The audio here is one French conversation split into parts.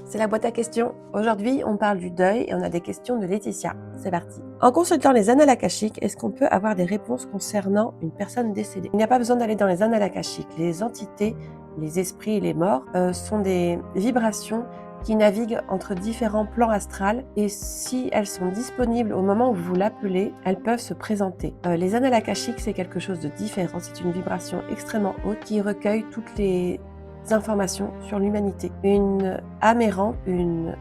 C'est la boîte à questions. Aujourd'hui, on parle du deuil et on a des questions de Laetitia. C'est parti. En consultant les annales akashiques, est-ce qu'on peut avoir des réponses concernant une personne décédée? Il n'y a pas besoin d'aller dans les annales akashiques. Les entités, les esprits et les morts sont des vibrations qui naviguent entre différents plans astrales et si elles sont disponibles au moment où vous l'appelez, elles peuvent se présenter. Les annales akashiques, c'est quelque chose de différent. C'est une vibration extrêmement haute qui recueille toutes les informations sur l'humanité. Une âme errante, une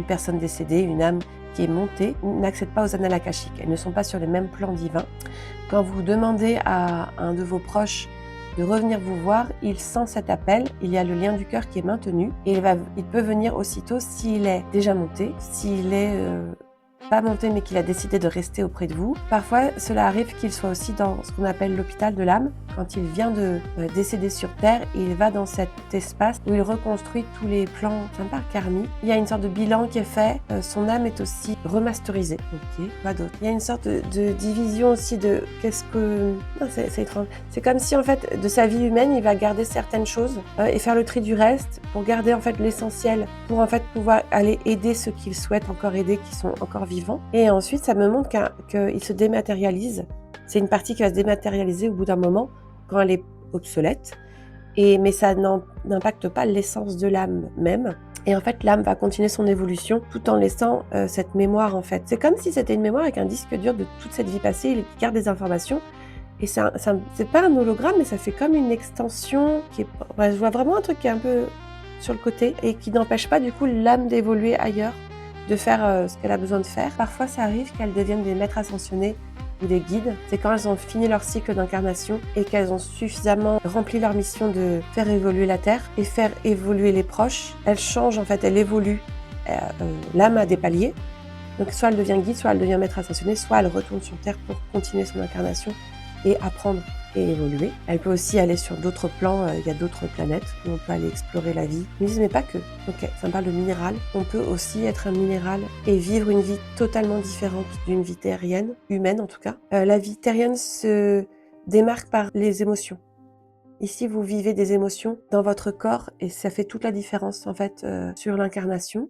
personne décédée, une âme qui est montée, n'accède pas aux annales akashiques. Elles ne sont pas sur les mêmes plans divins. Quand vous demandez à un de vos proches de revenir vous voir, il sent cet appel, il y a le lien du cœur qui est maintenu et il peut venir aussitôt s'il est déjà monté, s'il est pas monté mais qu'il a décidé de rester auprès de vous. Parfois, cela arrive qu'il soit aussi dans ce qu'on appelle l'hôpital de l'âme. Quand il vient de décéder sur Terre, il va dans cet espace où il reconstruit tous les plans, c'est un parc karmique. Il y a une sorte de bilan qui est fait. Son âme est aussi remasterisée. Ok, pas d'autre. Il y a une sorte de division aussi de qu'est-ce que... Non, c'est étrange. C'est comme si en fait de sa vie humaine, il va garder certaines choses et faire le tri du reste pour garder en fait l'essentiel, pour en fait pouvoir aller aider ceux qu'il souhaite encore aider, qui sont encore vivants. Et ensuite, ça me montre qu'il se dématérialise. C'est une partie qui va se dématérialiser au bout d'un moment quand elle est obsolète, mais ça n'impacte pas l'essence de l'âme même. Et en fait, l'âme va continuer son évolution tout en laissant cette mémoire en fait. C'est comme si c'était une mémoire avec un disque dur de toute cette vie passée, il garde des informations. Et c'est pas un hologramme, mais ça fait comme une extension qui est... je vois vraiment un truc qui est un peu sur le côté et qui n'empêche pas du coup l'âme d'évoluer ailleurs, de faire ce qu'elle a besoin de faire. Parfois, ça arrive qu'elles deviennent des maîtres ascensionnés ou des guides. C'est quand elles ont fini leur cycle d'incarnation et qu'elles ont suffisamment rempli leur mission de faire évoluer la Terre et faire évoluer les proches. Elles changent, en fait, elles évoluent. L'âme a des paliers. Donc, soit elle devient guide, soit elle devient maître ascensionné, soit elle retourne sur Terre pour continuer son incarnation et apprendre et évoluer. Elle peut aussi aller sur d'autres plans, il y a d'autres planètes où on peut aller explorer la vie. Ils me disent mais pas que. Ok, ça me parle de minéral. On peut aussi être un minéral et vivre une vie totalement différente d'une vie terrienne, humaine en tout cas. La vie terrienne se démarque par les émotions. Ici, vous vivez des émotions dans votre corps et ça fait toute la différence en fait sur l'incarnation.